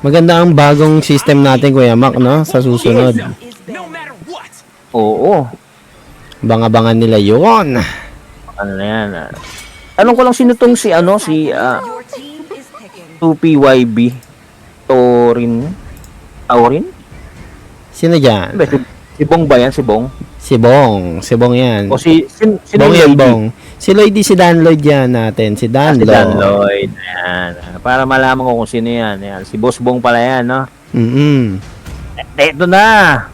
Maganda ang bagong system natin, Kuya Mac, no? Sa susunod. Oo. Banga-bangan nila yun. Ano na yan? Tanong ko lang sino tong si 2PYB Torin. Taurin? Sino dyan? Si Bong ba yan? Si Bong? Si Bong. Si Bong yan. O sino Bong yan, yung lady? Bong. Si Lloyd, si Dan Lloyd yan natin. Si Dan Si Dan Lloyd. Lloyd. Ayan. Para malaman ko kung sino yan. Ayan. Si Boss Bong pala yan, no? Eto na!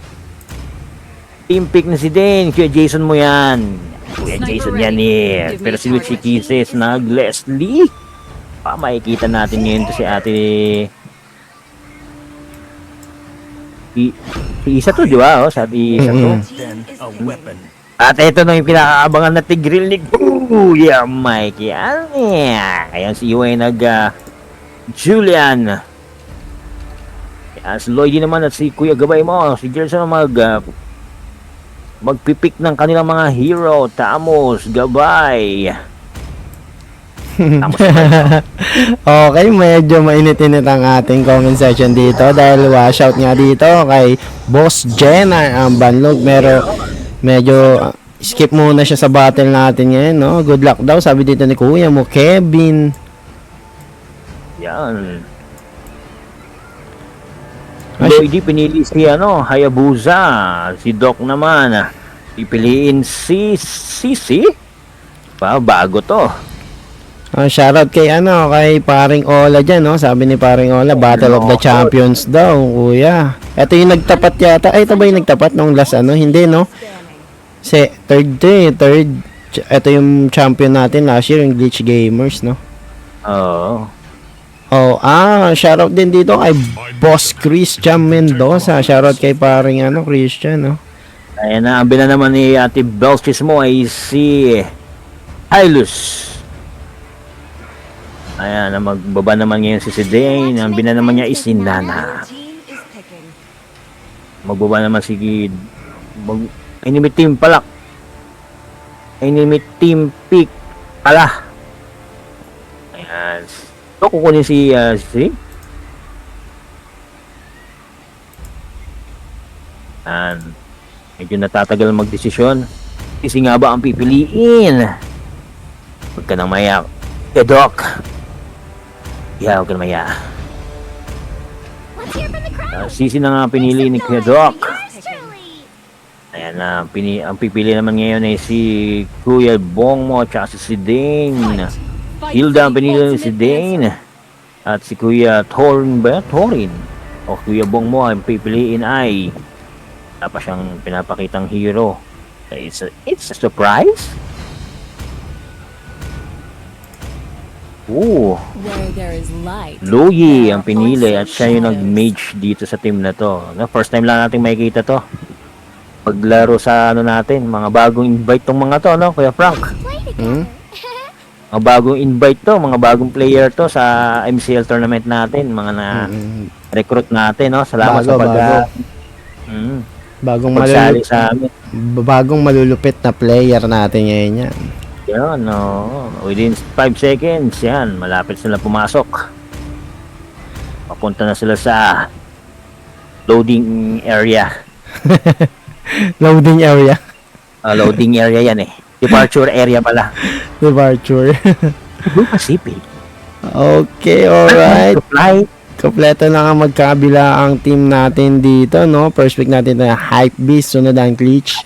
Team pick na si Dane. Kuya Jason mo yan. Kuya Jason yan eh. Pero si Lucy Kisses nag-Leslie. Makikita natin ngayon to si ate... Si Isa to, di ba? Oh, sabi Isa to. At ito na yung pinakaabangan na tigril ni Kuya Mikey. Ayan si Iway Julian. Ayan si Lloydie naman at si Kuya Gabay mo. Si Gerson magpipik ng kanilang mga hero. Tamos, Gabay. Tamos Okay, medyo mainit-init ang ating comment section dito dahil washout nga dito kay Boss Jenna ang Banlog. Medyo skip muna siya sa battle natin ngayon, no? Good luck daw, sabi dito ni Kuya mo, Kevin. Yan. Lloydie pinili si Hayabusa. Si Doc naman pipiliin si Sisi. Bago to. Shoutout kay kay Paring Ola dyan, no? Sabi ni Paring Ola, Battle of the Champions daw, Kuya. Ito yung nagtapat yata. Ay, ito ba yung nagtapat nung last Hindi, no? Third. Ito yung champion natin last year, yung Glitch Gamers, no? Oo. Shoutout din dito kay Boss Christian Mendoza. Shoutout kay Paring Christian, no? Ayan na, ang bina naman ni Ate Belchis mo ay si Hylus. Ayan, magbaba naman ngayon si Dane. Ang bina naman niya is si Nana. Magbaba naman si Enemy Team Palak. Enemy Team Pick pala. Ayan. So, kukunin si medyo natatagal magdesisyon. Kasi nga ba ang pipiliin? Huwag ka nang mayak. Doc. Huwag ka nang mayak. Sisi na nga pinili ni Kuya Doc. Ayan na, ang pipili naman ngayon ay si Kuya Bong mo at si Dane. Hilda ang pinili si Dane. At si Kuya Torin ba? Torin. O Kuya Bong mo ang pipiliin ay pa siyang pinapakitang hero. It's a surprise. Loyi ang pinili at siya yung nag-mage dito sa team na to. First time lang natin makikita to. Paglaro sa natin, mga bagong invite tong mga to, no? Kuya Frank. Mga bagong invite to, mga bagong player to sa MCL tournament natin, mga recruit natin, no? Salamat sa bagong malulupit na player natin ngayon yan. Yan, no. Within 5 seconds, yan, malapit sila pumasok. Papunta na sila sa loading area. Loading area? Loading area yan eh. Departure area pala. Departure. Blue Pacific. Okay, alright. Kompleto na nga magkabila ang team natin dito, no? First pick natin na Hypebeast, sunod ang Glitch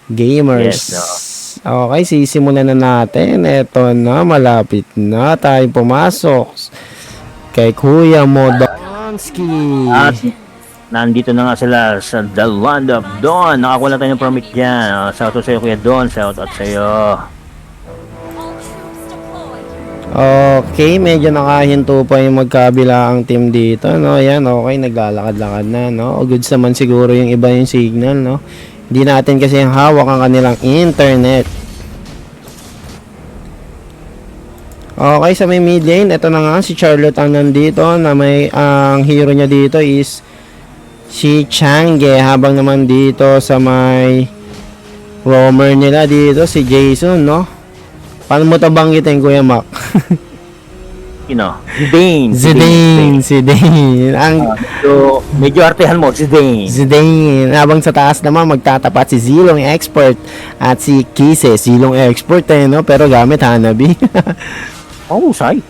Gamers. Yes, Okay, sisimulan na natin. Eto na, malapit na tayong pumasok kay Kuya Modonski. At nandito na nga sila sa The Land of Dawn. Nakakuha tayo ng permit dyan. Shout out sa'yo, Kuya Don. Shout out sa'yo. Okay, medyo nakahinto pa yung magkabila ang team dito, no? Ayan, okay, naglalakad-lakad na, no? Goods naman siguro yung iba yung signal, no? Hindi natin kasi hawak ang kanilang internet. Okay, sa may mid lane, ito na nga si Charlotte ang nandito na ang hero niya dito is si Chang'e, habang naman dito sa may roamer nila dito si Jason, no? Paano mo ito banggitin, Kuya Mac? Zidane. Si Dane. Medyo artehan mo, Si Dane. Habang sa taas naman, magtatapat si Zilong Expert at si Kise. Zilong Expert no? Pero gamit Hanabi. Mahusay.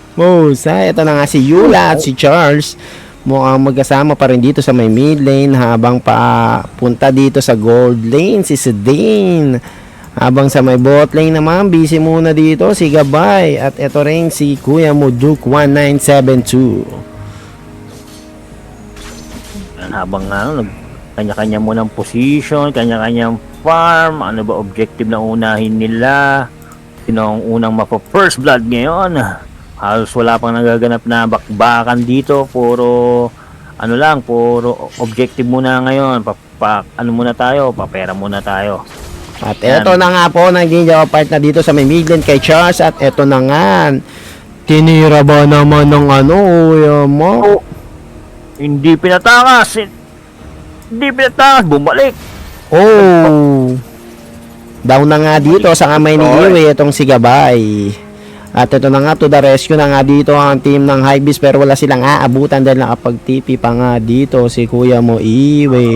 Ito na nga si Yula at si Charles. Mukhang magkasama pa rin dito sa may mid lane habang papunta dito sa gold lane si Zidane. Habang sa may bot lane naman, busy muna dito si Gabay at ito rin si Kuya mo Duke 1972. Habang kanya-kanya mo ng position, kanya-kanyang farm, ano ba objective na unahin nila? Sino ang unang mapa-first blood ngayon? Halos wala pang nagaganap na bakbakan dito, puro objective muna ngayon. Ano muna tayo, papera muna tayo. At eto na nga po, naging part na dito sa may mid lane kay Charles at eto na nga. Tinira ba naman ng mo? Hindi pinatakas, bumalik. Down na nga dito sa kamay ni Iwe itong si Gabay. At ito na nga, to the rescue na nga dito ang team ng Hypebeast, pero wala silang aabutan dahil nakapag-TP pa nga dito si Kuya mo Iwe.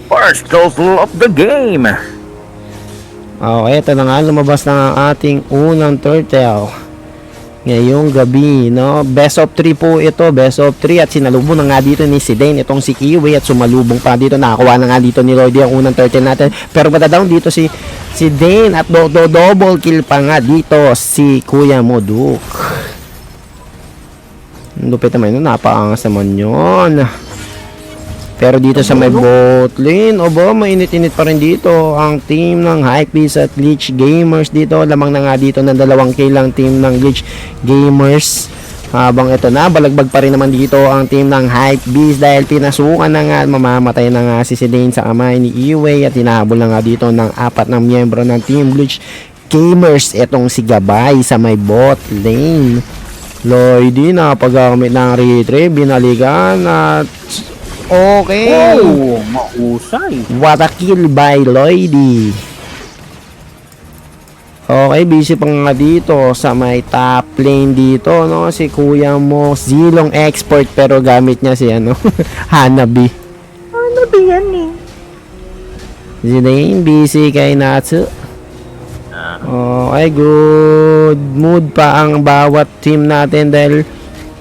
First total of the game. Ito na nga, lumabas na ang ating unang turtle ngayong gabi, no? Best of 3 po ito, best of 3 at sinalubong na nga dito ni si Dane itong si Iwe at sumalubong pa dito, nakakuha na nga dito ni Lloydie ang unang turtle natin, pero matadown dito si Dane at double kill pa nga dito si Kuya mo Duke. Lupit naman yun, napaangas naman yun. Pero dito sa may bot lane, mainit-init pa rin dito ang team ng Hypebeast at Glitch Gamers dito. Lamang na nga dito ng 2 kill ang team ng Glitch Gamers. Habang ito na, balagbag pa rin naman dito ang team ng Hypebeast dahil pinasukan na nga, mamamatay na nga si Zidane sa kamay ni Iwe at hinahabol na nga dito ng 4 na miyembro ng team Glitch Gamers. Itong si Gabay sa may bot lane. Lloydie nakapagamit ng retrieve, binalikan at okay. Mahusay. What a kill by Lloydie. Okay, busy pa nga dito sa may top lane dito, no? Si Kuya mo, Zilong Expert, pero gamit niya si Hanabi. Hanabi yan Zidane, busy kay Natsu. Okay, good mood pa ang bawat team natin dahil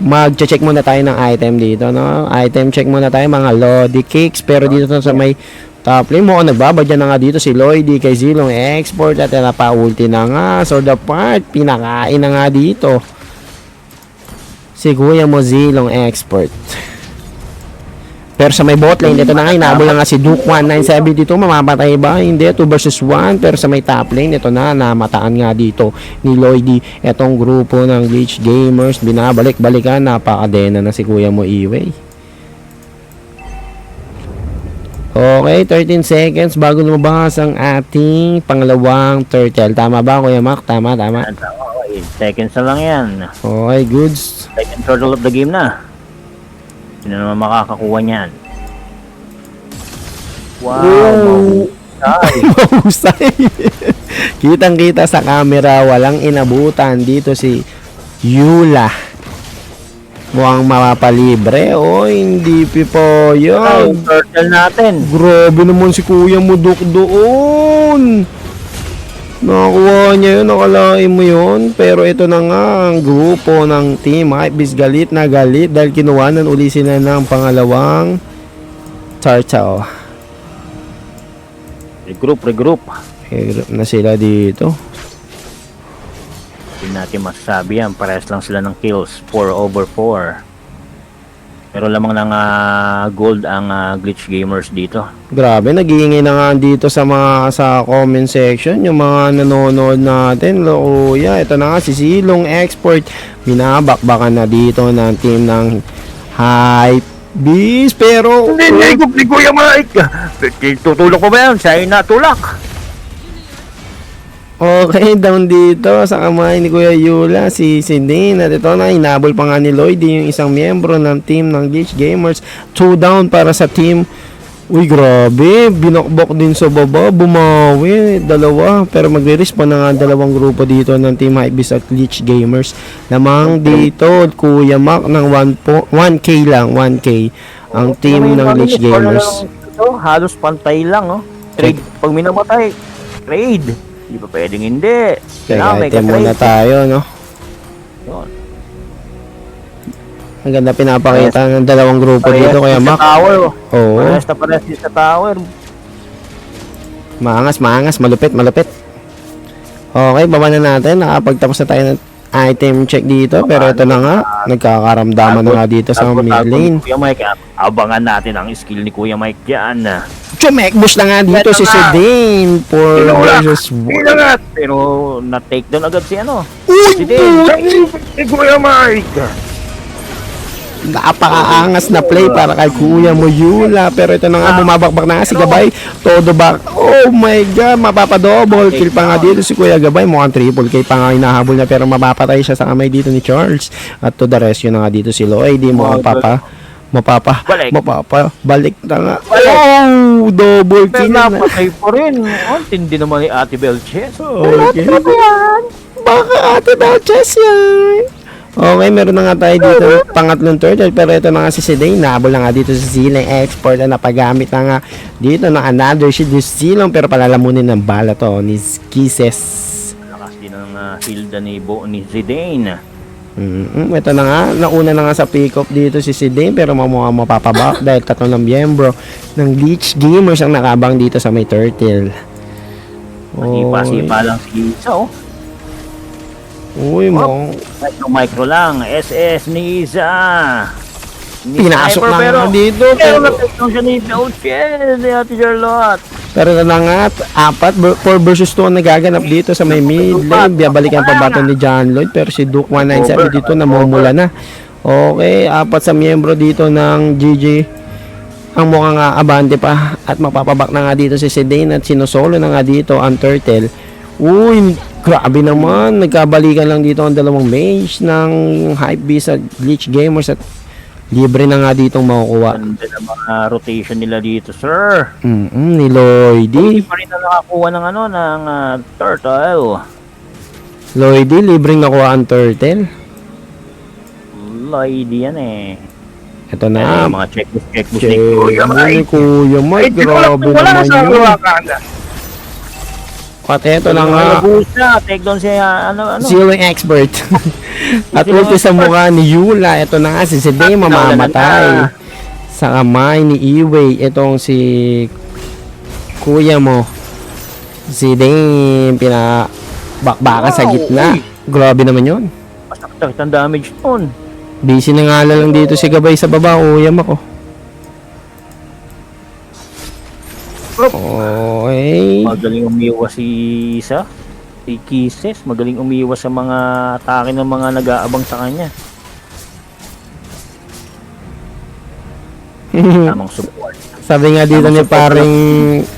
mag-check muna tayo ng item dito, no? Item check muna tayo, mga Lodi Cakes. Pero dito sa may top lane, mukhang nagbabadya na nga dito si Lloydie kay Zilong Export at napa-ulti na nga. So the part, pinakain na nga dito si Kuya mo Zilong Export. Pero sa may bot lane, ito na nga, inabol na nga si Duke 1972, mamamatay ba? Hindi, 2 versus 1. Pero sa may top lane, ito na, namataan nga dito ni Lloydie. Itong grupo ng Glitch Gamers, binabalik-balikan, napakadena na si Kuya mo Iwe. Okay, 13 seconds bago lumabas ang ating pangalawang turtle. Tama ba, Kuya Mac? Tama. 8 seconds na lang yan. Okay, goods. Second turtle of the game na. Sino naman makakakuha niyan? Wow! Mahusay! Kitang-kita sa camera, walang inabutan dito si Yula. Mukhang mapapalibre. Hindi po yun. Turtle natin. Grabe naman si Kuya mo doon. Nakakuha niya yun, nakalain mo yun. Pero ito na nga ang grupo ng team Hypebeast galit na galit dahil kinuwanan uli sila ng pangalawang turtle. Regroup. Regroup na sila dito. Hindi natin masasabi yan. Parehas lang sila ng kills. 4/4. Pero lamang ng gold ang Glitch Gamers dito. Grabe, nag-iingay na nga dito sa comment section yung mga nanonood natin. Kuya, ito na nga si Zilong Export. Binabakbakan na dito ng team ng Hypebeast. Pero ni Kuya Mike. Tutulak ko ba yan? Siya ay natulak. okay, down dito sa kamay ni Kuya Yula si Dane. At ito na, hinabol pa nga ni Lloydie yung isang miyembro ng team ng Glitch Gamers. 2 down para sa team Uy, grabe. Binokbok din sa baba. Bumawi. Dalawa. Pero magre-respawn na nga ang dalawang grupo dito ng Team Hypebeast at Glitch Gamers. Lamang dito, Kuya Mac, ng 1K lang. 1K. Ang team ng Glitch Gamers. Ito, halos pantay lang, oh. Trade. Pag minamatay, trade. Hindi pa pwedeng hindi. Teka, item muna tayo, no? Yun. Ang ganda pinapakita ng dalawang grupo dito, Kuya Mac. Sa tower, oh. Oo. Pares sa tower. Maangas, malupit. Okay, baba na natin. Nakapagtapos na tayo ng item check dito. Pero ito na nga, nagkakaramdaman na nga dito sa mid lane. Kuya Mike, abangan natin ang skill ni Kuya Mike dyan. Chumekbush na nga dito si Zidane for versus 1. Pero na-take down agad si ano. Uy, Si Dane. Si Kuya Mike. napakaangas na play para kay Kuya Moyula. Pero ito na nga, bumabakbak na nga si Gabay. Todo back. Oh my God, mapapadouble kill pa nga dito si Kuya Gabay. Mukhang triple K pa nga hinahabol niya, pero mapapatay siya sa kamay dito ni Charles. At to the rescue na nga dito si Lloyd. Di mo balik na nga. Oh, double Pero kill na. napatay pa rin. Ang tindi naman ni Ate Belches. Okay. Baka Ate Belches yan. Okay, meron na nga tayo dito pangatlong turtle, pero ito na nga si Zidane, nahabol na nga dito sa Zilong Export na napagamit na nga dito ng another shield ni Zilong, pero palalamunin ng bala to ni Kisses. Lakas din ang shield ni Zidane. Ito na nga, nauna na nga sa pick-up dito si Zidane, pero mamuha mapapabak dahil tatlong ng miyembro ng Glitch Gamers ang nakabang dito sa may turtle. Masipa lang si Isa, oh. Uy, mo. Micro lang. SS ni Isa. Pinasok na nga dito. Pero na-take siya ni Belches. Ni Ate Charlotte. Pero na nga, 4 versus 2 ang nagaganap dito sa may mid lane. Biyabalikan pa ba ito ni John Lloyd? Pero si Duke 197 dito namumula na. Okay, 4 sa miyembro dito ng GG. Ang mukhang abante pa. At mapapabak na nga dito si Zidane at sinusolo na nga dito ang Turtle. Uy, grabe naman. Nagkabalikan lang dito ang dalawang mage ng Hypebeast at Glitch Gamers at libre na nga ditong makukuha. Ganda ng mga rotation nila dito, sir. Ni Lloydie. Hindi pa rin na nakakuha ng turtle. Lloydie, libreng nakuha ang turtle. Lloydie yan eh. Ito na. Mga checklist Check. Kuya Mike, grabe naman yun. At ito na nga, take down siya, ano. Zilong Expert. At ulti sa mukha ni Yula, ito na nga si Zidane mamamatay sa kamay ni Iway. Itong si kuya mo, Zidane, pinabakbakan sa gitna. Grabe naman yun. Masakit ang damage nun. Busy na nga lang dito si Gabay sa baba, uyam ako. Okay. Magaling umiwas si Isa. Si Kisses. Magaling umiwas sa mga atake ng mga nag-aabang sa kanya. Tamang support. Sabi nga dito ni paring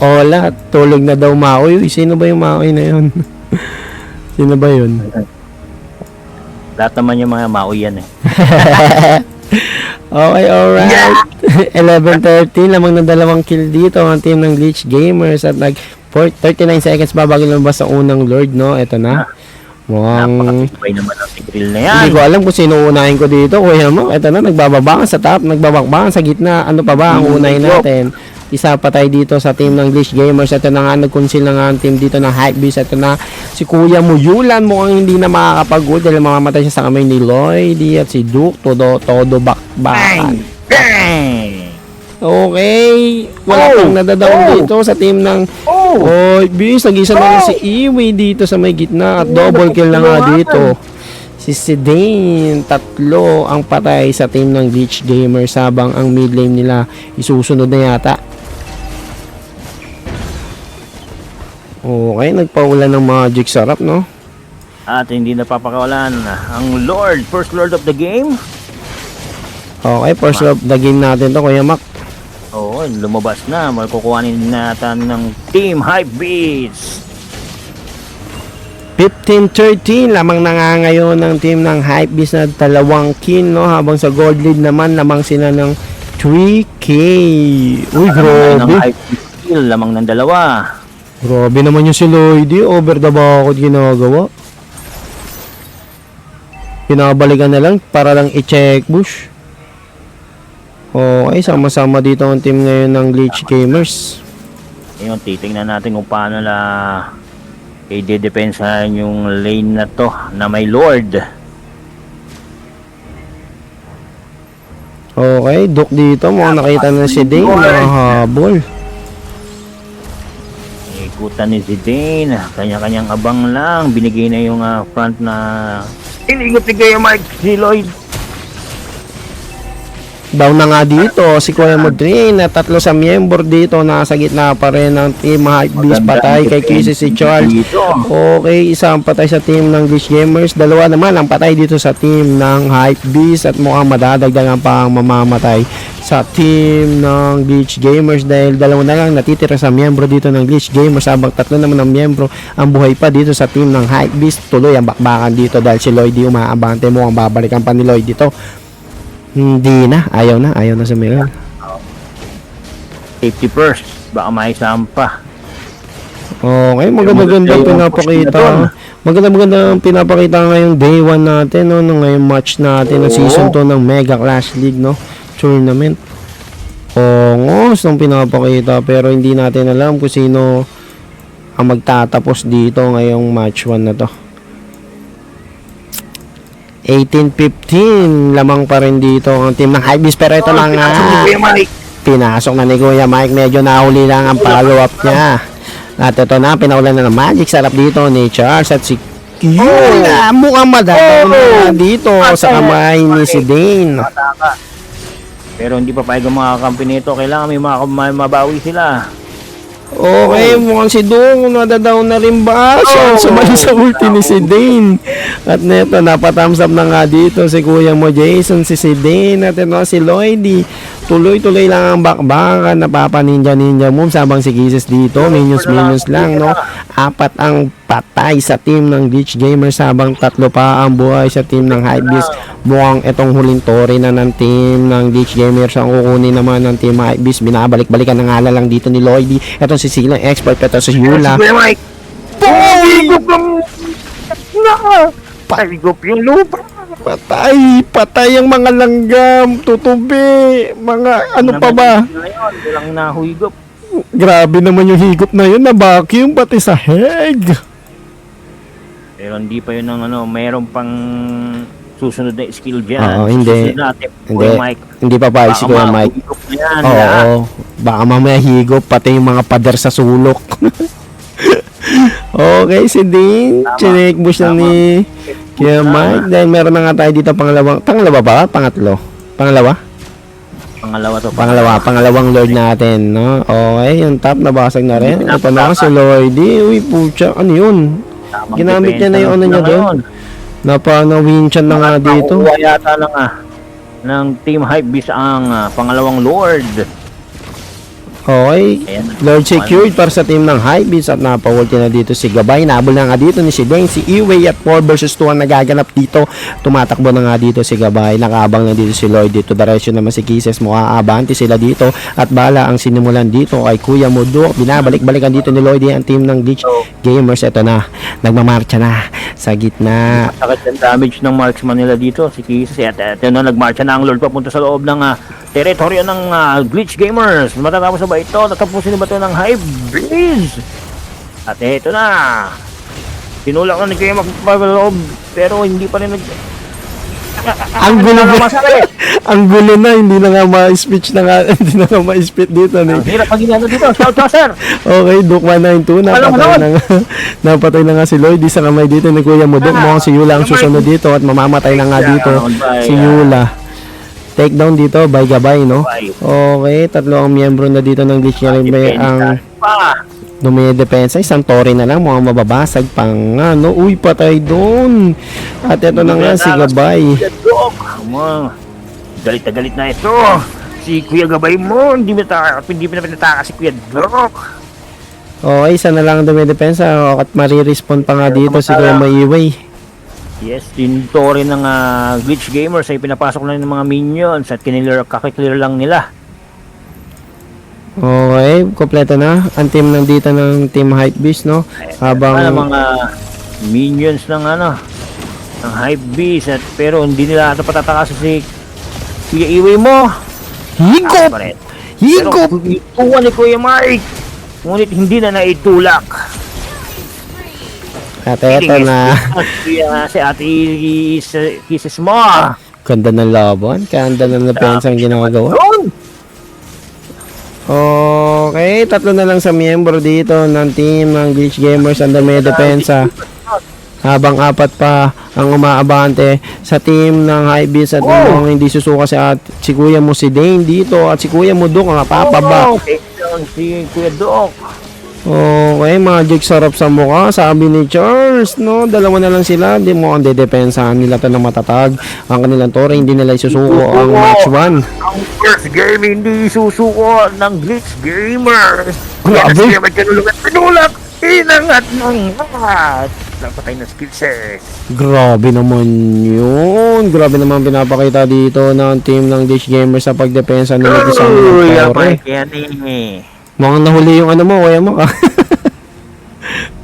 Ola, tulog na daw Maoy. Uy, sino ba yung Maoy na yun? Sino ba yun? Lahat naman yung mga Maoy yan eh. Okay, alright. 11:13 lamang na dalawang kill dito ang team ng Glitch Gamers at 39 seconds pa bago lumabas sa unang Lord, no? Ito na. Mukhang Napakasipay naman ang tigil na yan. hindi ko alam kung sino unahin ko dito, Kuya Mo. Ito na, nagbababangan sa top, nagbabakbakan sa gitna. Ano pa ba ang unahin natin? Isa pa tayo dito sa team ng Glitch Gamers. Ito na nga, nag-conceal na nga ang team dito ng Hypebeast. Ito na, si Kuya Muyulan mukhang hindi na makakapag-good dahil mamamatay siya sa kamay ni Lloyd at si Duke. Todo bakbakan. Bang! Okay. Wala pang nadadaon dito sa team ng Hypebeast. Nag-isa na lang si Iwi dito sa may gitna at double kill na nga dito. Si Zidane, 3 ang patay sa team ng Glitch Gamers habang ang mid lane nila isusunod na yata. Okay, nagpaulan ng magic sarap, no? At hindi napapakawalan ang Lord, first Lord of the game. Okay, first of the game natin to, Kuya Mac. Oo, lumabas na. Magkukuhanin natin ng Team Hypebeast. 15-13 lamang na nga ngayon ng team ng Hypebeast na 2 kill, no? Habang sa gold lead naman lamang sila ng 3K. Uy, Ng grabe. hype skill, lamang ng dalawa. Grabe naman yung si Lloydie. Over the bakod ginagawa. Pinabalikan na lang para lang i-check bush. Okay, sama-sama dito ang team ngayon ng Glitch Gamers. Ngayon, titingnan natin kung paano na i-depensahan yung lane na to na may Lord. Okay, Duke dito. Mukhang nakita na si Dane. Nakahabol. Ikutan ni Zidane. Kanya-kanyang abang lang. Binigay na yung front na inigot ni Kuya Mike. Si Lloyd. Down na nga dito si Kuya Modrin na tatlo sa miyembro dito nasa gitna pa rin ng team Hypebeast patay kay QC si Charles. Okay, isa ang patay sa team ng Glitch Gamers, dalawa naman ang patay dito sa team ng Hypebeast at mukhang madadagdagan pa ang mamamatay sa team ng Glitch Gamers dahil dalawa na lang natitira sa miyembro dito ng Glitch Gamers habang tatlo naman ng miyembro ang buhay pa dito sa team ng Hypebeast. Tuloy ang bakbakan dito dahil si Lloyd umaabante mo ang babalikan pa ni Lloyd dito. Hindi na, ayaw na sa Miguel. Safety first. Baka may sampa. Okay, maganda pinapakita. Maganda pinapakita ngayong day 1 natin, no, ngayong match natin ng season 2 ng Mega Clash League, no, tournament. Ongos nung pinapakita pero hindi natin alam kung sino ang magtatapos dito ngayong match 1 na to. 18-15 lamang pa rin dito ang team ng Hypebeast pero ito na nga pinasok na ni Kuya Mike, medyo nahuli lang ang follow up niya at ito na pinaulan na ng Magic, sarap dito ni Charles at si Yula mukhang madagaw na dito sa kamay ni si Dane. Pero hindi pa payag ang mga kampi nito, kailangan may mabawi sila. Okay, mukhang si Dong nadadaw na rin ba? Sumali sa ulti ni si Dane. At neto, napatams up na nga dito si Kuya mo Jason, si Dane. At ito si Lloydie. Tuloy-tuloy lang ang bakbakan. Napapa-ninja moves habang si Kisses dito. Minions lang, no? 4 ang patay sa team ng Glitch Gamers habang 3 pa ang buhay sa team ng Hypebeast. Mukhang itong huling tori na ng team ng Glitch Gamers ang kukunin naman ng team Hypebeast. Binabalik-balikan ng ngala lang dito ni Lloydie. Ito si Silang Expert, ito si Yula. Pahigop yung lupa. Patay ang mga langgam, tutubi, mga ano pa ba? Walang nahuyigop. Grabe naman yung higop na yun, na vacuum pati sa head. Pero hindi pa yun ng mayroon pang susunod na skill dyan. Oo, hindi. Hindi pa pa si Kuya Mike. Oo, baka mamaya higop pati yung mga pader sa sulok. Okay, si Dean, chinek bush na ni Kuya Mike. Dahil meron na nga tayo dito pangalawa ba? Pangatlo? Pangalawa? Pangalawang Lord natin, no? Okay, yung top nabasag na rin. Ito na si Lloydie. Uy, pucha, ano yun? Ginamit niya na yung ano niya doon. Napana-winchan na nga dito. Nakuha yata lang ng Team Hypebeast ang pangalawang Lord. Okay, Lord secured para sa team ng Hypebeast at napawulti na dito si Gabay. Nabol na nga dito ni si Dane, si Iway at 4 versus 2 ang nagaganap dito. Tumatakbo na nga dito si Gabay, nakabang na dito si Lloyd dito. Direction naman si Kisses, mukha abanti sila dito at bala ang sinimulan dito kay Kuya Modok. Binabalik-balikan dito ni Lloyd ang team ng Glitch Gamers. Ito na, nagmamarcha na sa gitna. Sakit ang damage ng marksman nila dito si Kisses at ito na, nagmarcha na ang Lord papunta sa loob ng teritoryo ng Glitch Gamers. Matatapos na ba ito? Natapusin na ba ito ng Hypebeast? At ito na, tinulak na ni Kuya magpapaloob pero hindi pa rin ang gulo na ang gulo na, hindi na nga ma-speech na nga, hindi na nga ma-speech dito ni. Hirap pag ginano dito, shout out sir. Okay, Duke 192 napatay na nga si Lloyd sa kamay dito ni Kuya Modok. Mukhang si Yula ang susunod dito at mamamatay na nga dito si Yula. Take down dito by Gabay, no? Okay, 3 ang miyembro na dito ng Glitch Gamers ang dumidepensa. Isang tori na lang, mukhang mababasag pang nga, no? Uy, patay doon. At ito na nga si Gabay. Galit na galit na ito. Si Kuya Gabay mo, hindi pinataka si Kuya Doc. Okay, isa na lang ang dumidepensa at marirespawn pa nga dito si Kuya Maiway. Yes, tinto rin ng Glitch Gamers ay pinapasok na ng mga minions at kakiklear lang nila. Okay, kompleto na. Ang team nandito ng Team Hypebeast, no? Habang Mga minions ng ng Hypebeast at pero hindi nila ito patatakasan si Kuya Iwi mo. higop! Pa rin. Higop! Pero ituwan ni Kuya Mike. Ngunit hindi na naitulak. At eto na. Si Ate Kisses mo. Ganda ng laban. Ganda ng depensa ang ginagawa. Yun! Okay, tatlo na lang sa miyembro dito ng team ng Glitch Gamers and may depensa. Habang apat pa ang umaabante sa team ng Hypebeast at yung hindi susuka si Kuya mo si Dane dito at si Kuya mo Dok ang papaba. Take down si Kuya Doc. Okay, magic sarap sa mukha, sabi ni Charles, no? Dalawa na lang sila, di mo ang dedepensahan nila to na matatag. Ang kanilang tore, hindi nila isusuko ang match 1. Ang first game hindi susuko ng Glitch Gamers. Grabe. Glitch Gamers kanulungan pinulak. Inangat ng lahat. Napatay na skillses. Grabe naman yun. Grabe naman pinapakita dito ng team ng Glitch Gamers sa pagdepensa nila sa Uy, kanilang tore. yan eh. Mukhang nahuli yung ano mo, kuya mo ka.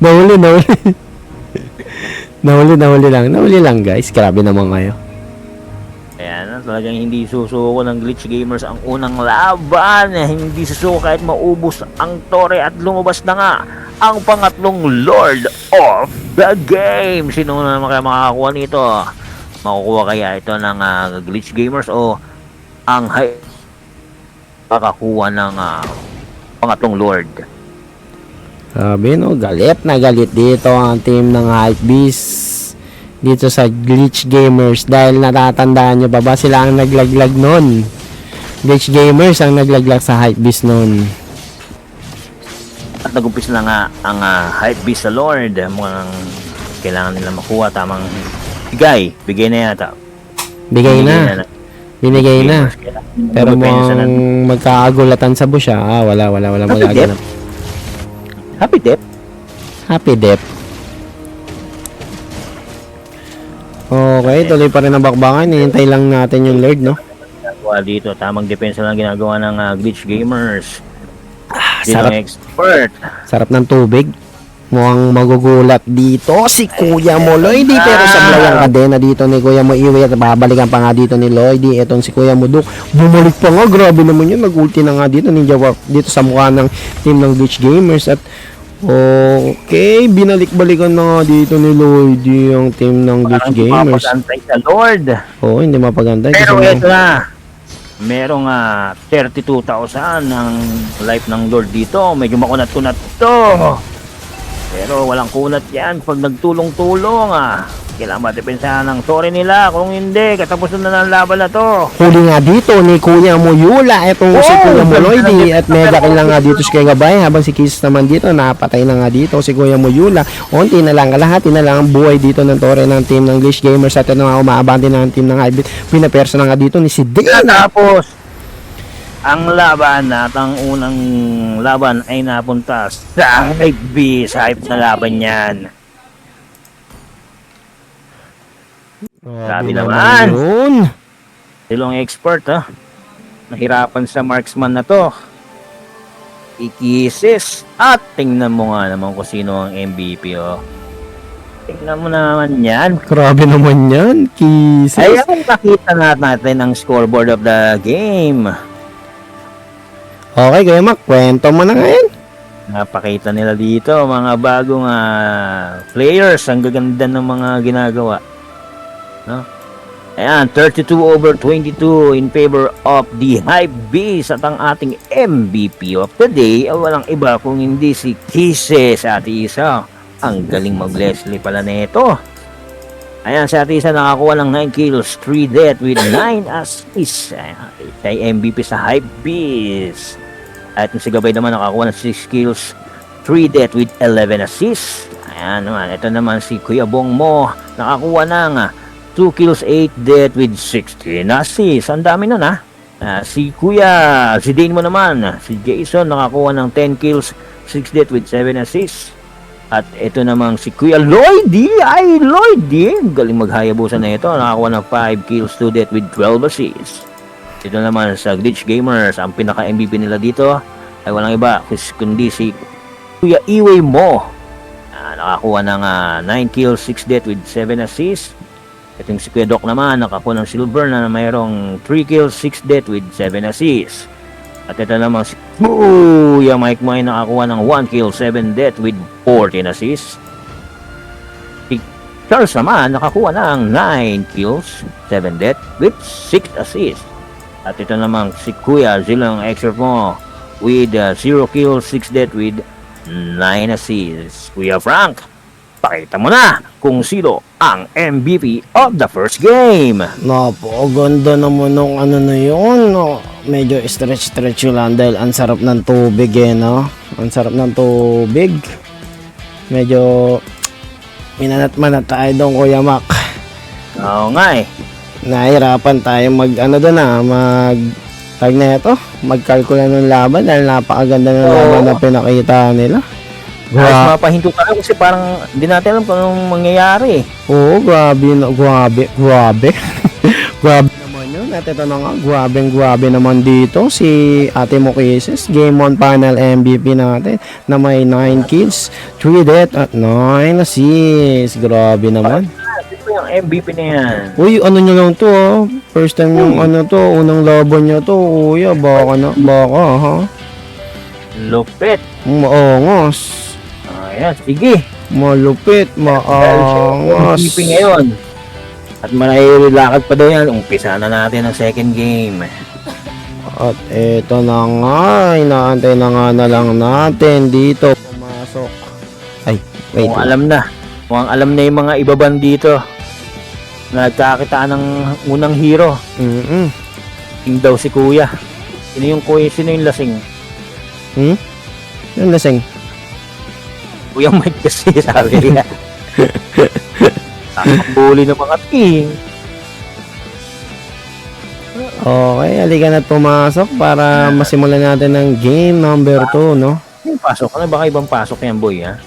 nahuli. Nahuli lang guys. Grabe naman kayo. Ayan, talagang hindi susuko ng Glitch Gamers ang unang laban. Hindi susuko kahit maubos ang tore at lumabas na nga ang pangatlong Lord of the Game. Sino na naman kaya makakakuha nito? Makukuha kaya ito ng Glitch Gamers o ang makakuha ng pangatlong Lord? Sabi no, galit na galit dito ang team ng Hypebeast dito sa Glitch Gamers dahil natatandaan nyo pa ba sila ang naglaglag nun. Glitch Gamers ang naglaglag sa Hypebeast nun. At nagumpis na nga ang Hypebeast sa Lord. Mukhang kailangan nila makuha tamang bigay na yata. Bigay na. Binigay na. Pero Depensa mukhang magkaagulatan sa bush wala magaganap. Happy Death? Happy Death. Okay, tuloy pa rin ang bakbakan. Hinintay lang natin yung Lord, no? Ginagawa dito, tamang depensa lang ginagawa ng Glitch Gamers. Sarap, Expert. sarap ng tubig. Mukhang magugulat dito si Kuya mo Lloydy, pero sablay ang kadena dito ni Kuya mo Iwi at babalikan pa nga dito ni Lloydy. Etong si Kuya mo Duk, bumalik pa nga, grabe naman yun, nag-ulti na nga dito, ninja warp dito sa mukha ng team ng Glitch Gamers. At okay, binalik-balikan na nga dito ni Lloydy ang team ng Glitch Gamers. Mapagantay sa Lord. Oo, hindi mapagantay. Pero kasi ito na, merong 32,000 ng life ng Lord dito. Medyo makunat-kunat to. Pero walang kunat yan pag nagtulong-tulong kailangan madepensahan ng tore nila. Kung hindi, katapusan na ng laban na to. huli nga dito ni Kuya mo Yula, etong si Kuya mo Lloydy, at mega kill na nga dito si Kuya Gabay, habang si Kiss naman dito, napatay na nga dito si Kuya mo Yula. Unti na lang, kalahati na lang ang buhay dito ng tore ng team ng Glitch Gamers at ito nga umaabante ng team ng Hypebeast. Pinapersa na nga dito ni si Dana. Tapos, ang laban at ang unang laban ay napunta sa Hypebeast. Hype na laban yan. Grabe naman. Yun. Silong expert nahirapan sa marksman na to. Ikisis. At tingnan mo nga naman kung sino ang MVP Tingnan mo naman yan. Grabe naman yan, Kisses. Ayan, nakita natin ang scoreboard of the game. Okay, Kuya Mac, kwento mo na ngayon. Napakita nila dito mga bagong players. Ang gaganda ng mga ginagawa. No? Ayan, 32/22 in favor of the Hypebeast at ang ating MVP of the day ay walang iba kung hindi si Kisses, Ate Isa. Ang galing mag-Leslie pala nito. Ayan, si Ate Isa nakakuha ng 9 kills, 3 death with 9 assists. Ayan, siya ay MVP sa Hypebeast. At si Gabay naman nakakuha ng 6 kills, 3 death with 11 assists. Ayan naman, ito naman si Kuya Bong Mo, nakakuha ng 2 kills, 8 death with 16 assists. Ang dami nun si Dane mo naman, si Jason nakakuha ng 10 kills, 6 death with 7 assists. At ito namang si Kuya Lloydie. Ay, Lloydie. Galing maghayabusan na ito. Nakakuha ng 5 kills to death with 12 assists. Ito naman sa Glitch Gamers. Ang pinaka-MVP nila dito ay walang iba kundi si Kuya Iway Mo. Nakakuha ng 9 kills, 6 death with 7 assists. Itong si Kuya Doc naman, nakakuha ng silver na mayroong 3 kills, 6 death with 7 assists. At ito naman si Kuya Mike May, nakakuha ng 1 kill, 7 death with 14 assists. Si Charles naman, nakakuha ng 9 kills, 7 death with 6 assists. At ito naman si Kuya Zilang Expert mo with 0 kills, 6 death with 9 assists. Kuya Frank, pakita mo na kung sino ang MVP of the first game. Napakaganda naman nung ano na yun, no? Medyo stretch lang dahil ang sarap ng tubig eh, no? Ang sarap ng tubig. Medyo minanat-manat tayo doon, Kuya Mac. Oo nga eh. Nahirapan tayo tag na ito, magkalkula ng laban dahil napakaganda ng laban na pinakita nila. Ayos mapahinto tayo kasi parang hindi natin alam kung anong mangyayari. Oo, grabe naman yun. At ito na nga, grabe naman dito si Ate Mokises, Game 1 Panel MVP natin na may 9 kills, 3 death at 9 assists. Grabe naman. Ito yung MVP na yan. Uy, ano nyo lang to, oh. First time yung ano to, unang laban nyo to, kuya, baka ha? Lupit. Maangos. Ayan, sige. Malupit, maangas. MVP ngayon. At manahilakad pa daw yan. Umpisa na natin ang second game. At eto na nga, inaantay na nga na lang natin dito pumasok. Ay, wait. Mukhang alam na yung mga ibaban dito. Nagkakitaan ng unang hero. King daw si Kuya. Sino yung Kuya? Sino yung lasing? Yung lasing? Kuya Mike kasi sabi niya. Nakakabuli ng mga king. Okay, halika na pumasok para masimulan natin ng game number 2, no? Pasok ka na, baka ibang pasok yan, boy, ha?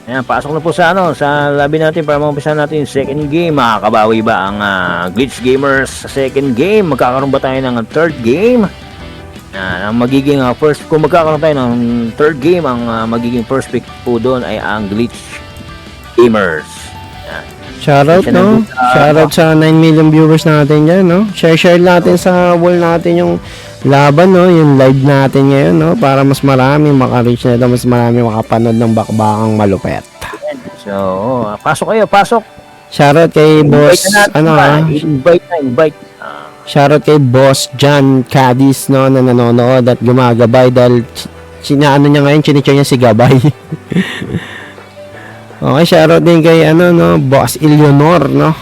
Ayan, pasok na po sa labi natin para mag-umpisa natin yung second game. Makakabawi ba ang Glitch Gamers sa second game? Magkakaroon ba tayo ng third game? Ang magiging kung magkakaroon tayo ng third game, ang magiging first pick po doon ay ang Glitch Gamers. Shoutout, no? Shoutout sa 9 million viewers natin dyan, no? Share natin sa wall natin yung laban, no? Yung live natin ngayon, no? Para mas marami maka-reach na ito, mas marami makapanood ng bakbakang malupet. So, pasok kayo, pasok. Shoutout kay Boss, Invite. Shoutout kay Boss John Cadiz, no, na nanonood at gumagabay dahil sinaano niya ngayon, chinichar niya si Gabay. Okay, shoutout din kay Boss Eleanor, no.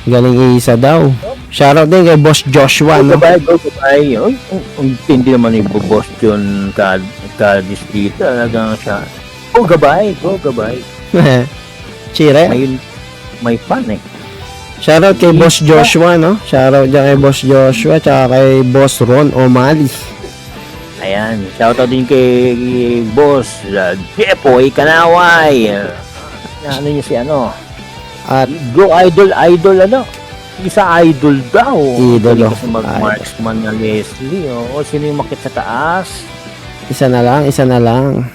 Galing isa daw. Shoutout din kay Boss Joshua, no. Gabay. Hindi naman yung Boss John Cadiz dito. Talagang siya. Go Gabay. Chire. May fun eh. Shoutout kay Boss Joshua, no? Shoutout dyan kay Boss Joshua tsaka kay Boss Ron O'Malley. Ayan, shoutout din kay Boss Jepoy Kanaway. Ano niya si At Go Idol, isa idol daw. Idol, Kasi mag-marksman na Leslie. O sino yung makit sa taas? isa na lang.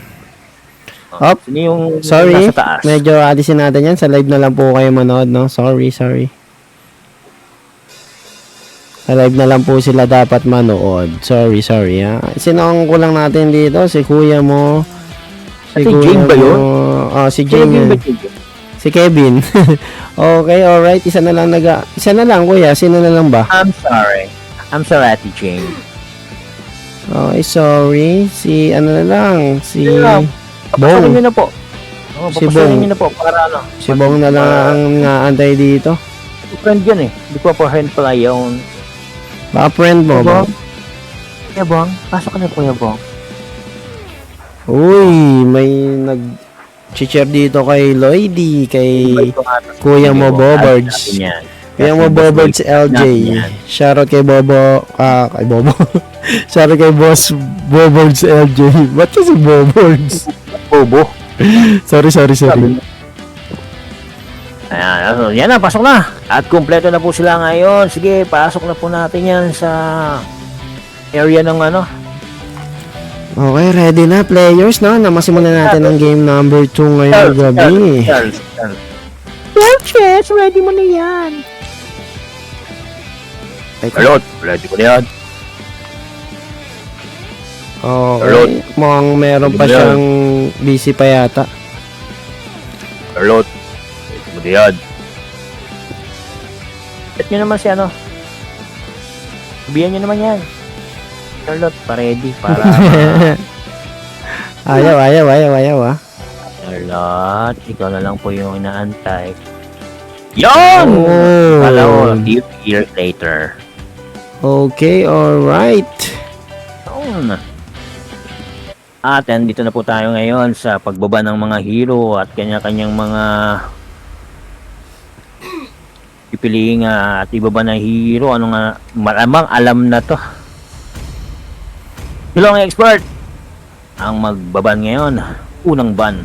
Hop. Sino yung Sorry, nasa taas? medyo alisin natin yan. Sa live na lang po kayo manood, no? Sorry. Sa live na lang po sila dapat manood. Sorry, ha? Sino ang kulang natin dito? Si kuya mo. Si Jane ba yun? Si Jane yun. Si Kevin. Okay, alright. Isa na lang, kuya. Sino na lang ba? I'm sorry, Ate Jane. Okay, sorry. Si na lang. Si Papasakin Bong. nyo na po. Si Papasakin Bong. nyo na po para Si Bong na lang ang naantay dito. friend yan eh. Hindi ko po friend pala yun. Baka friend mo ba? Kuya Bong, pasok ka na Kuya Bong. Uy, may nag-share dito kay Lloydie, kay Kuya mo Bobards. Kaya mo Bobo si LJ. Shoutout kay Bobo. Kay Bobo. Shoutout kay Boss Bobo si LJ. Ba't kasi Bobo? Bobo. sorry. Ayan, yan na, pasok na. At kumpleto na po sila ngayon. Sige, pasok na po natin yan sa area ng ano. Okay, ready na players, no? Namasimulan natin ang game number 2 ngayong gabi. Chess, ready mo na yan. Charlotte, ready mo na yan. Okay, mukhang meron pa siyang busy pa yata. Charlotte, ready mo na yan. Set nyo naman si ano. Sabihan nyo naman yan. Charlotte, pa-ready para Ayaw ah. Charlotte, ikaw na lang po yung inaantay. Yon! Oh. Kala ko, years later. Okay, alright. Yun. At dito na po tayo ngayon sa pagbaba ng mga hero at kanya-kanyang mga pipiliing at ibaba na hero. Ano nga, malamang alam na to. Tulong expert ang magbaban ngayon. Unang ban.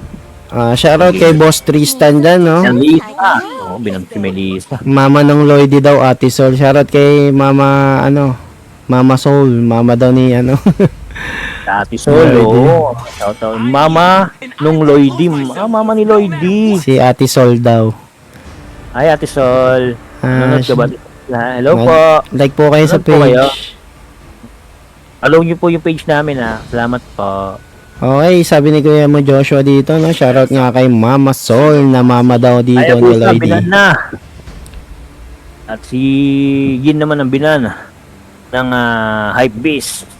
Shoutout kay Boss Tristan dyan, no? Melissa. Oo, binang si Melissa. Mama ng Lloydie daw, Ate Sol. Shoutout kay Mama, Mama Soul. Mama daw ni, Ate Solo. Shoutout. Mama nung Lloydie. Mama ni Lloydie. si Ate Sol daw. Ay, Ate Sol. Nanonood ka ba? Hello po. Like po kayo sa Nanonood po kayo? page. Follow niyo po yung page namin ha. Salamat po. Okay, sabi ni Kuya mo Joshua dito, no? Shoutout nga kay Mama Sol na mama daw dito Ay, ni po, Lloydie. binan na. At si Gin naman ang binan ng Hype Beast.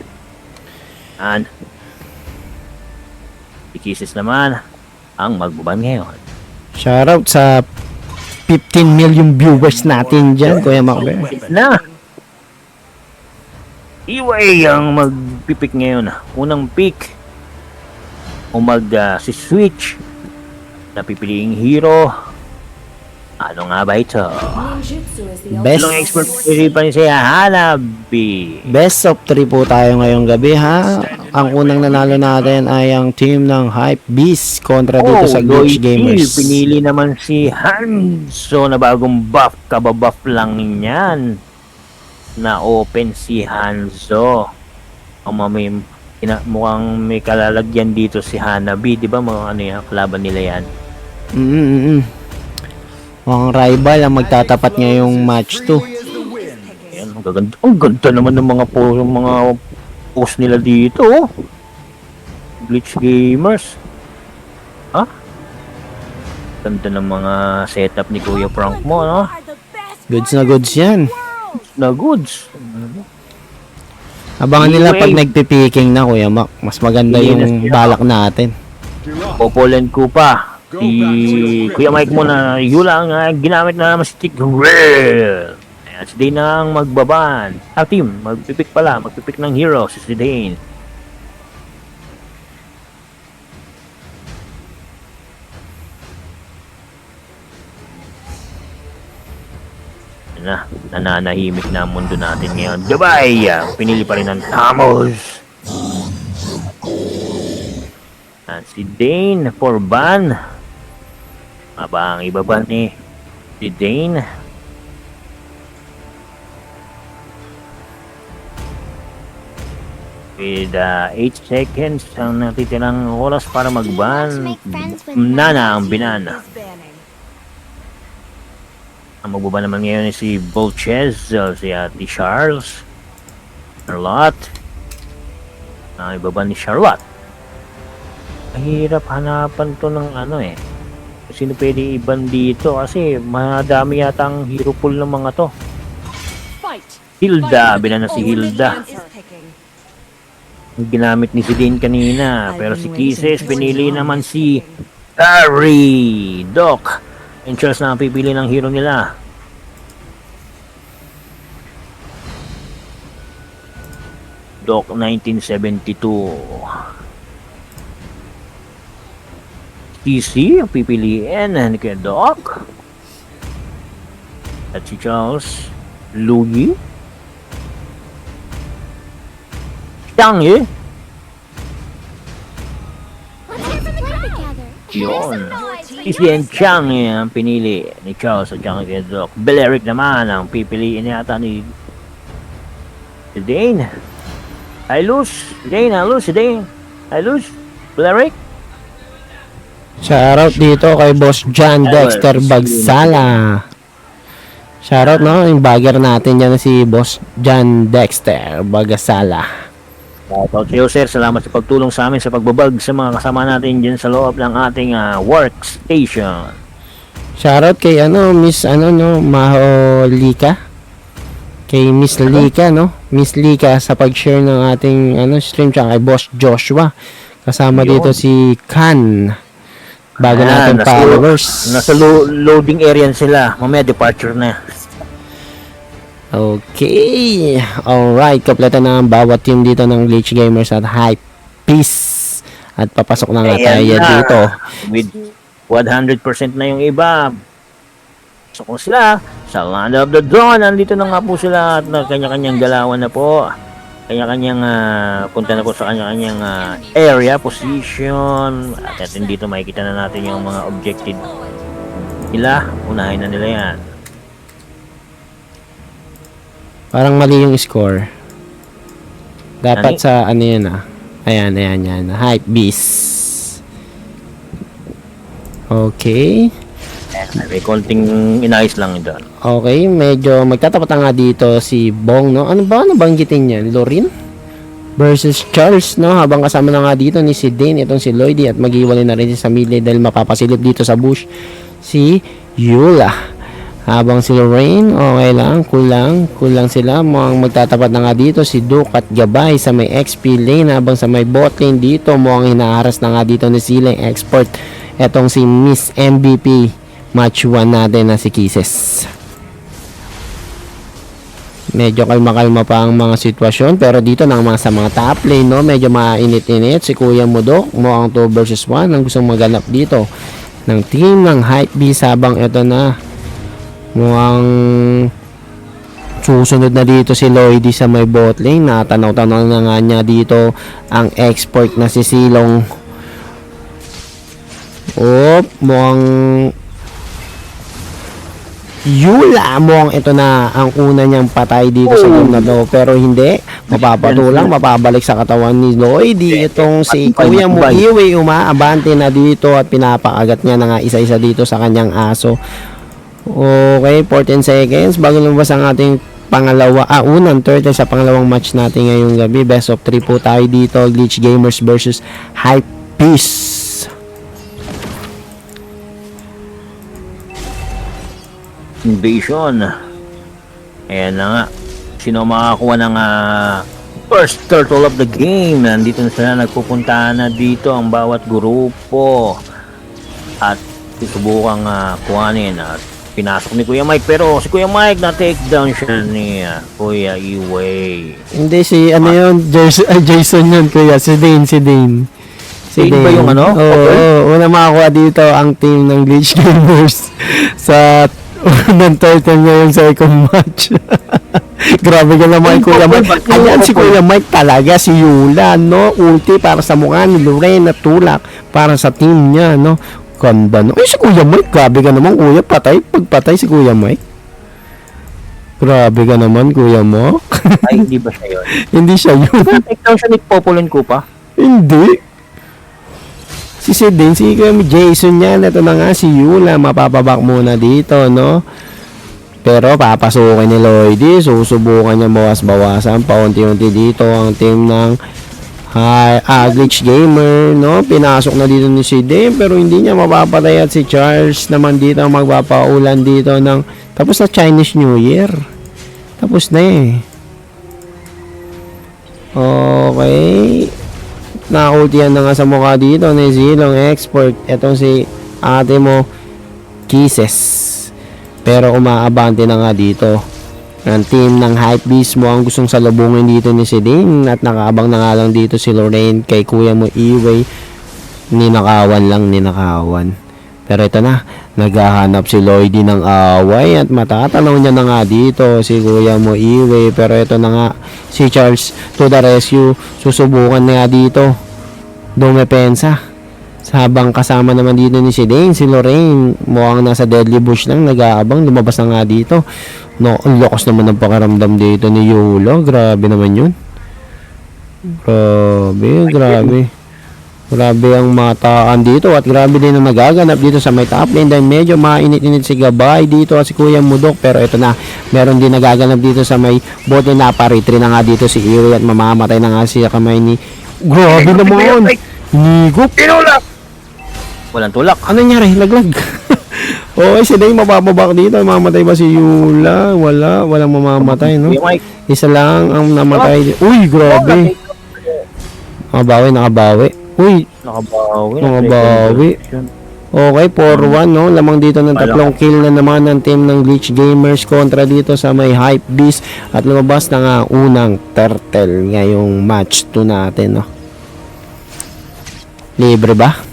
And si Kisses naman ang magbuban ngayon. Shoutout sa 15 million viewers natin dyan, Kuya Macber. Na! Iway ang magpipik ngayon. Unang pick o si Switch na pipiliing hero. Ano nga ba ito? Best, Tulong expert pili pa rin siya, Hanabi. best of 3 po tayo ngayong gabi, ha? Ang unang nanalo natin ay ang team ng Hype Beast kontra dito sa Glitch Gamers. Pinili naman si Hanzo na bagong buff. Kababuff lang niyan. Na open si Hanzo. Mukhang may kalalagyan dito si Hanabi. Di ba mga ano yan, kalaban nila yan? Mukhang rival ang magtatapat ngayong match 2. Ayan, ang ganda naman ng mga post nila dito. Oh. Glitch Gamers. Ha? Ganda ng mga setup ni Kuya Frank mo, no? Goods na goods yan. Na goods. Abangan nila pag nagpipiking na, Kuya Mac. Mas maganda yung balak natin. Popolen ko pa. Si Kuya Mike mo na yula ang ginamit na naman si Tick Rail. Ayan, si Dane ang magbaban. Team, magpipik pala. Magpipik ng hero si Dane. Na, nananahimik na ang mundo natin ngayon. Gabay! Pinili pa rin ng Tamos. At si Dane for ban. Aba ang ibaban ni si Dane. With 8 seconds ang natitirang oras para mag-ban. Nana ang binana. Ang magbaba naman ngayon ay si Volchez, si Ate Charles, Charlotte. Ang ibaba ni Charlotte. Mahirap hanapan to ng ano eh. Sino pwede iban dito kasi madami yata ang hero pool ng mga to. Hilda, binan na si Hilda. Ginamit ni si Dean kanina, pero si Kisses pinili naman si Harry Doc. And Charles na ang pipili ng hero nila. Doc 1972. TC ang pipiliin ni Kuya Doc. At si Charles Lugi. Chang eh. Yun. Si Sien Chang eh, ang pinili ni Charles at Chang Kedok. Belleric naman ang pipiliin yata ni Dane. I lose. Dane, I lose. Dane. I lose. Belleric. Shoutout dito kay Boss John Dexter Bagsala. Shoutout, no? Yung bagger natin dyan si Boss John Dexter Bagsala. Shoutout sa iyo, sir. Salamat sa pagtulong sa amin sa pagbabag sa mga kasama natin dyan sa loob ng ating workstation. Shoutout kay Miss no, Maho Lika. Kay Miss Lika, no? Miss Lika sa pag-share ng ating stream, tsaka kay Boss Joshua. Kasama Yun. dito si Kan. Bago natin followers. Nasa loading area sila. Mamaya departure na. Okay. Alright. Kompleto na ang bawat team dito ng Glitch Gamers at Hype Peace. At papasok na nga tayo dito. With 100% na yung iba. So kung sila, sa Land of the Dawn, nandito na nga po sila at kanya-kanyang galawan na po. Kanya-kanyang punta na po sa kanya-kanyang area, position. At dito makikita na natin yung mga objective nila. Unahin na nila yan. Parang mali yung score. Dapat Ano? sa yun Ayan, yan. Hype Beast. Okay. May konting inayos lang doon. Okay, medyo magtatapat na nga dito si Bong, no? Ano ba nabanggitin niya? Lorin? Versus Charles, no? Habang kasama na nga dito ni si Dane, itong si Lloydie, at mag-iwalay na rin si Samile dahil mapapasilip dito sa bush si Yula. Habang si Lorraine, okay lang, kulang sila. Mukhang magtatapat na nga dito si Duke at Gabay sa may XP lane, habang sa may bot lane dito, mukhang hinaharas na nga dito ni Silang Export. Etong si Miss MVP match 1 natin na si Kisses. Medyo kalma-kalma pa ang mga sitwasyon, pero dito na sa mga top lane, no? Medyo mainit-init si Kuya Mudok. Mukhang 2 versus 1 ang gustong maganap dito ng team ng Hype Beast, habang ito na mukhang susunod na dito si Lloydie sa may bot lane. Natanaw-tanaw na nga niya dito ang export na si Silong. Mukhang Yula, mukhang ito na ang una niyang patay dito sa game na to, pero hindi, mapapatulang, mapabalik sa katawan ni Lloydie. Itong si Kuya Muiwi umaabante na dito at pinapakagat niya na nga isa-isa dito sa kanyang aso. Okay, 14 seconds bago lumabas ang ating unang turtle sa pangalawang match natin ngayong gabi. Best of 3 po tayo dito, Glitch Gamers versus Hype Peace. Invasion. Ayan na nga. Sino makakuha ng first turtle of the game? Nandito na sila, nagpupunta na dito ang bawat grupo. At susubukang kuhanin. At pinasok ni Kuya Mike, pero si Kuya Mike na take down siya ni Kuya Iway. Hindi si yun, Jason yun, Kuya. Si Dane. Dane ba yung Oo, una makakuha dito ang team ng Glitch Gamers sa unang turtle ngayon sa second match. Grabe ka naman, Kuya Mike. Ayan si Kuya Mike talaga, si Yula, no? Ulti para sa mukha ni Lorraine at tulak para sa team niya, no? Ganda, no? Si Kuya Mike, grabe ka naman, Kuya. Pagpatay si Kuya Mike. Grabe ka naman, Kuya mo. Ay, hindi ba siya yun? Hindi siya yun. Take down siya ni Popolon Kupa? Hindi. Si Dane, si Jason yan. Ito na nga si Yula. Mapapabak muna dito, no? Pero papasukin ni Lloydie. Susubukan niya bawas-bawasan. Paunti-unti dito ang team ng Glitch Gamer, no? Pinasok na dito ni si Dane, pero hindi niya mapapatay. At si Charles naman dito ang magpapaulan dito ng tapos na Chinese New Year. Tapos na Okay. Nakultihan na nga sa mukha dito ni Zilong Export. Etong si ate mo Kisses. Pero umaabante na nga dito ang team ng Hype Beast. Mo ang gustong salubungin dito ni si Dane, at nakaabang na nga lang dito si Lorraine kay Kuya mo Iway. Ninakawan. Pero ito na, naghahanap si Lloydie ng away at matatanaw niya na nga dito si Kuya Mo Iwe. Pero ito na nga, si Charles to the rescue. Susubukan na nga dito dumepensa. Habang kasama naman dito ni si Dane, si Lorraine, mukhang nasa deadly bush lang, nag-aabang, lumabas na nga dito. No, ang lakas naman ng pakaramdam dito ni Yulo. Grabe naman yun. Grabe. Grabe ang mataan dito at grabe din ang nagaganap dito sa may top lane dahil medyo mainit-init si Gabay dito at si Kuya Mudok. Pero ito na, meron din nagaganap dito sa may bote na paritri na nga dito si Iwi at mamamatay na nga siya kamay ni... Grabe naman! Hinigop! Walang tulak. Ano nangyari? Laglag. Okay, si Day mabababak dito. Mamatay ba si Yula? Walang mamamatay, no? Isa lang ang namatay. Uy, grabe. Nakabawi. Uy, nakabawi. Okay, 4-1, no? Lamang dito ng tatlong kill na naman ng team ng Glitch Gamers kontra dito sa may Hype Beast. At lumabas na nga unang turtle ngayong match 2 natin, no? Libre ba?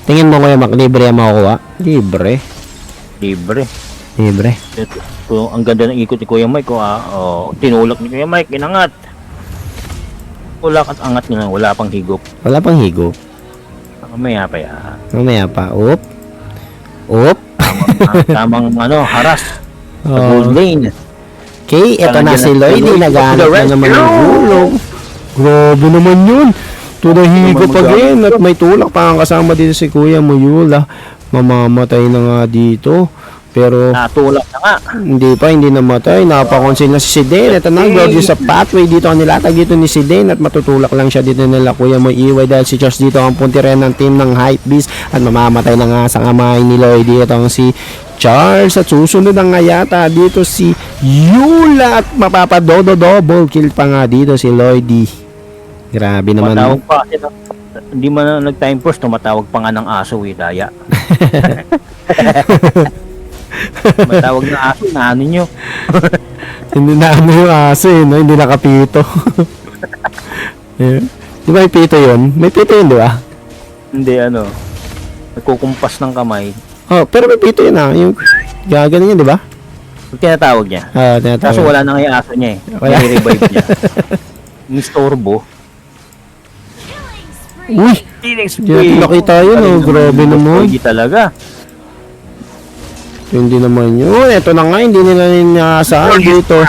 Tingin mo Kuya Mac, libre ang makukuha? Libre. So, ang ganda ng ikot ni Kuya Mike. Tinulak ni Kuya Mike, inangat. Tulak at angat nila, wala pang higop. Wala pang higop. Mamaya pa yan. Mamaya pa. Oop. Tamang haras. Sa Oh. gold lane. Okay, eto na si Lloyd. Naghahanap na naman ng gulong. Grabe naman yun. To the higop again. At may tulak pa ang kasama dito si Kuya Muyula. Mamamatay na nga dito. Pero Natulak na nga. hindi namatay. Napakonsil na si Siden. Ito na, gorgeous sa pathway dito. Ang nilatag dito ni Siden at matutulak lang siya dito nila Kuya Mo Iway dahil si Charles dito ang punti rin ng team ng Hype Beast at mamamatay na nga sa kamay ni Lloyd. Ito ang si Charles at susunod ang nga yata dito si Yula at mapapadodo double kill pa nga dito si Lloyd. Grabe naman. Tumatawag pa kasi hindi man na nag-time first, tumatawag pa nga ng aso daya. Matawag na aso, naano nyo. Hindi na ano yung aso no? Hindi nakapito. Yeah. Di ba may pito yun? May pito yun, di ba? Hindi nagkukumpas ng kamay. Oh, pero may pito yun yung gaganin yun, di ba? Tinatawag niya. Tinatawag. Kaso wala na nga yung aso niya Wala. I-revive niya. Nistorbo. Uy! Hindi nakita yun, grabe naman. Hindi talaga. Hindi naman yun. Ito na nga, hindi nila ninasaan dito.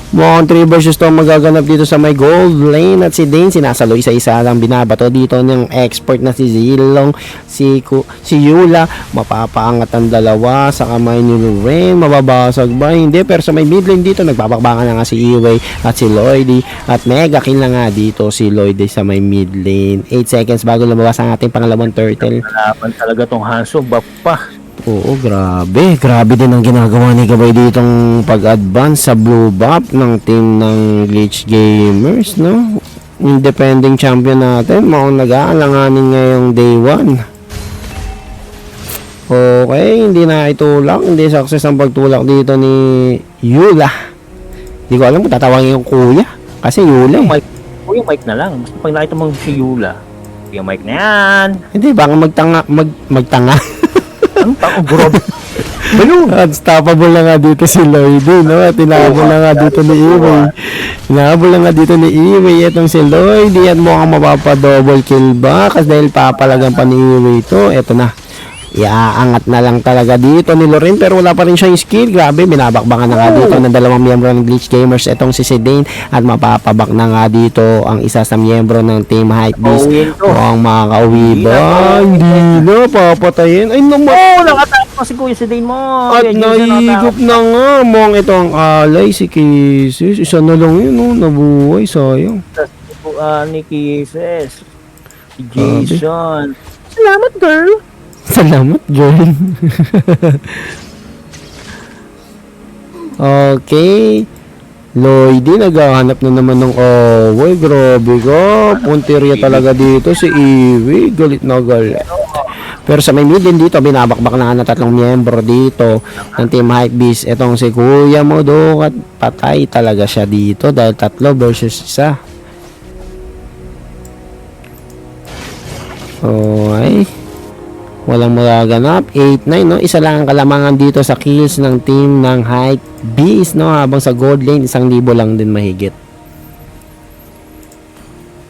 Mukhang 3 versus 2 magaganap dito sa may gold lane at si Dane sinasalo isa-isa lang binabato dito ng expert na si Zilong, si Yula. Mapapaangat ang dalawa sa kamay ni Lorraine. Mababasag ba? Hindi, pero sa may mid lane dito nagbabakbakan na nga si Iway at si Lloydie at mega kill na nga dito si Lloydie sa may mid lane. 8 seconds bago lumabas ang ating pangalawang turtle. Kalaban talaga tong Hanso, buff pa. Oo, grabe. Grabe din ang ginagawa ni Gabay ditong pag-advance sa blue buff ng team ng Glitch Gamers, no? Yung defending champion natin, mukhang nag-aalanganin ngayong day 1. Okay, hindi na itulak. Hindi success ang pagtulak dito ni Yula. Hindi ko alam kung tatawagin yung kuya. Kasi Yula eh. Yung mic na lang. Basta pag nakita mo si Yula, yung mic na yan. Hindi, baka magtanga. Ang tao, bro. Unstoppable na nga dito si Lloydie, no? At inahabol na nga dito ni Iway. Inahabol na nga dito ni Iway itong si Lloydie at mukhang mapapa-double kill ba? Kasi dahil papalagan pa ni Iway ito. Ito na. Iaangat na lang talaga dito ni Lorraine pero wala pa rin siyang skill. Grabe, binabakbakan na nga dito ng dalawang miyembro ng Glitch Gamers itong si Dane at mapapabak na nga dito ang isa sa miyembro ng Team Hype Beast. Mukhang makakauwi ba? Hindi na, papatayin. Ay naman! Nakatapos si Kuya si Dane mo. At naigop na nga. Mukhang ito ang alay si Kisses. Isa na lang yun, no? Nabuhay, sayang. Ni Kisses. Si Jason. Salamat, girl. Salamat, girl. Okay. Lloydie, naghahanap na naman ng away. Grabe ka. Punteriya talaga dito si Iwi. Galit na galit. Pero sa may mid din dito, binabakbak na nga na tatlong miyembro dito ng Team Hypebeast. Itong si Kuya Modok at patay talaga siya dito dahil 3 versus 1. Okay. Walang magaganap. 8-9, no? Isa lang ang kalamangan dito sa kills ng team ng Hype Beast, no? Habang sa gold lane, 1,000 lang din mahigit.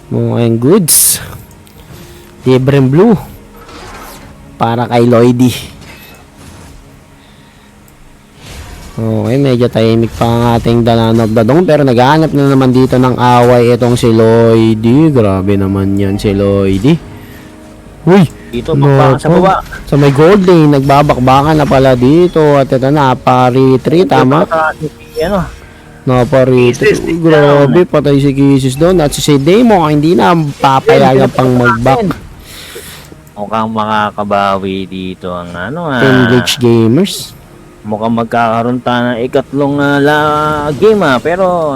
Mukhang goods. Libreng blue. Para kay Lloydie. Okay, medyo tahimik pa ang ating Dalan of the Dawn. Pero naghahanap na naman dito ng away itong si Lloydie. Grabe naman yan si Lloydie. Uy! Dito, bakbakan sa baba. Sa may gold lane, nagbabakbakan na pala dito. At ito na, pari 3, tama? Ano? Napari 3. Grabe, patay si Kisses doon. At si Demo, hindi na papayagan pang mag-back. Mukhang makakabawi dito ang Team Glitch Gamers. mukhang magkakaroon tayo ng ikatlong game pero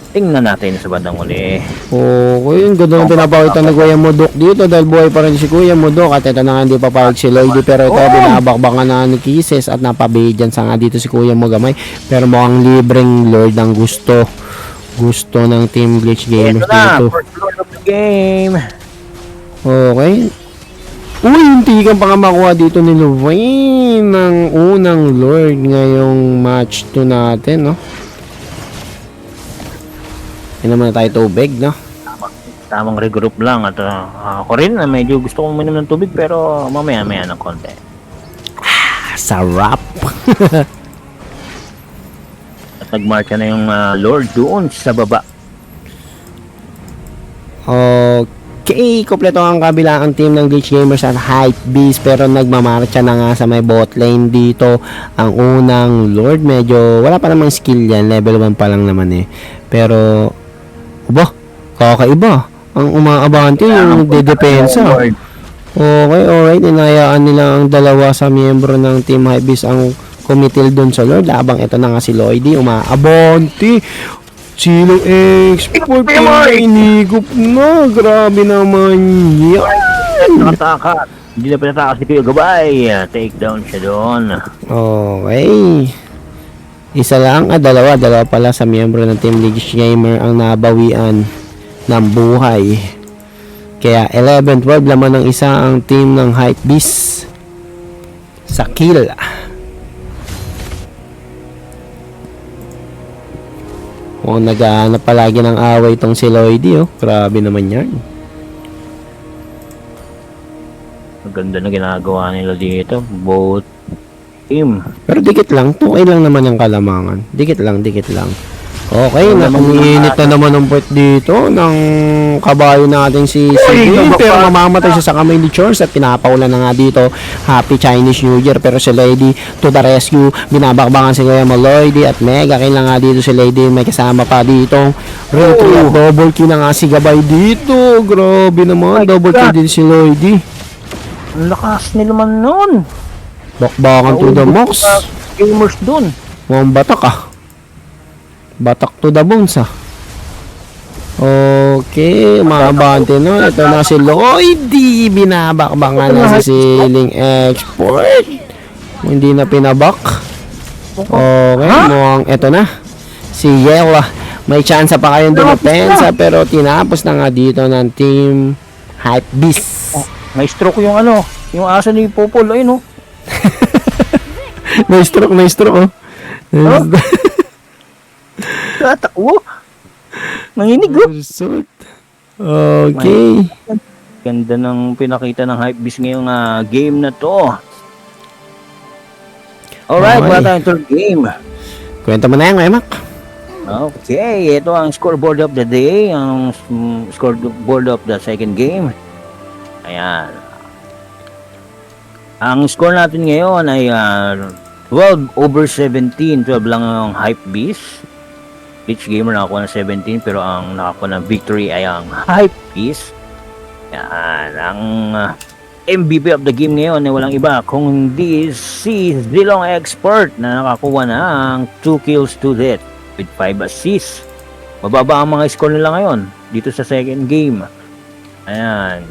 tingnan natin sa bandang uli. Okay, yung ganda ng pinapakita ni Kuya Modok dito dahil buhay pa rin si Kuya Modok at ito na nga hindi papayag si Lloydie pero ito binabakbakan na ni Kisses at napabigyan sa nga dito si Kuya Mogamay pero mukhang libreng Lord ang gusto ng Team Glitch Gamers Ito na, dito. first Lord of the game. Okay. Uy, hindi ka pa nga makuha dito ni Lorraine ng unang Lord ngayong match 2 natin, no? Inom na tayo tubig, no? Tamang regroup lang at ako rin medyo gusto kong uminom ng tubig pero mamaya ng konti. Sarap! At nagmarcha na yung Lord doon sa baba. Okay, kompleto ang kabilang team ng Glitch Gamers at Hype Beast pero nagmamarcha na nga sa may bot lane dito ang unang Lord. Medyo wala pa namang skill yan, level 1 pa lang naman eh. Pero, kakaiba. Ang umaabante yung dedepensa. Okay, alright. Inayaan nila ang dalawa sa miyembro ng Team Hypebeast ang kumitil doon sa Lord. Habang ito na nga si Lloydie, umaabante. Silong export na inigop na. Grabe naman yan. Nakatakas. Hindi na pinatakas si Kuya Gabay. Take down siya doon. Okay. Isa lang, dalawa pala sa miyembro ng Team Glitch Gamer ang nabawian ng buhay. Kaya 11-12 laman ng isa ang team ng Hype Beast sa kill. Mukhang nag-aanap palagi ng away itong si Lloydie, oh. Grabe naman yan. Ang ganda na ginagawa nila dito. Both team. Pero dikit lang, 2K lang naman ang kalamangan. Dikit lang. Okay, nakuminit na naman ang puwet dito ng kabayo natin si Dave, pero mamamatay siya sa kamay ni Chores at pinapaulan na nga dito. Happy Chinese New Year, pero si Lady to the rescue, binabakbakan si Kuya Lloydie at mega kill na nga dito si Lady, may kasama pa dito retro, double kill na nga si Gabay dito. Grabe naman, double kill din si Lloydie. Ang lakas nila man nun. Bakbakan to the max. Gamers dun. Mukhang batak ah. Batak to the bones ah. Okay, umabante no. Ito na si Lloydie. Binabakbangan na si Ceiling Export. Hindi na pinabak. Okay, mukhang ito na. Si Yella. May chance pa kayong dumapensa pero tinapos na nga dito ng Team Hype Beast. May stroke yung yung asa ni Popol. Ayun oh. May stroke oh. Tatakbo. Nanginig oh. Okay. Ganda ng pinakita ng Hypebeast ngayong game na to. Alright, wala tayong third game. Kwento mo na yan, Emak. Okay, ito ang scoreboard of the day. Ang scoreboard of the second game. Ayan. Ang score natin ngayon ay 12/17. 12 lang ang Hypebeast. Glitch Gamer nakakuha ng 17 pero ang nakakuha ng victory ay ang Hypebeast. Yan. Ang MVP of the game ngayon ay walang iba kundi si Zilong Expert na nakakuha ng 2 kills to death with 5 assists. Mababa ang mga score nila ngayon dito sa second game. Ayan.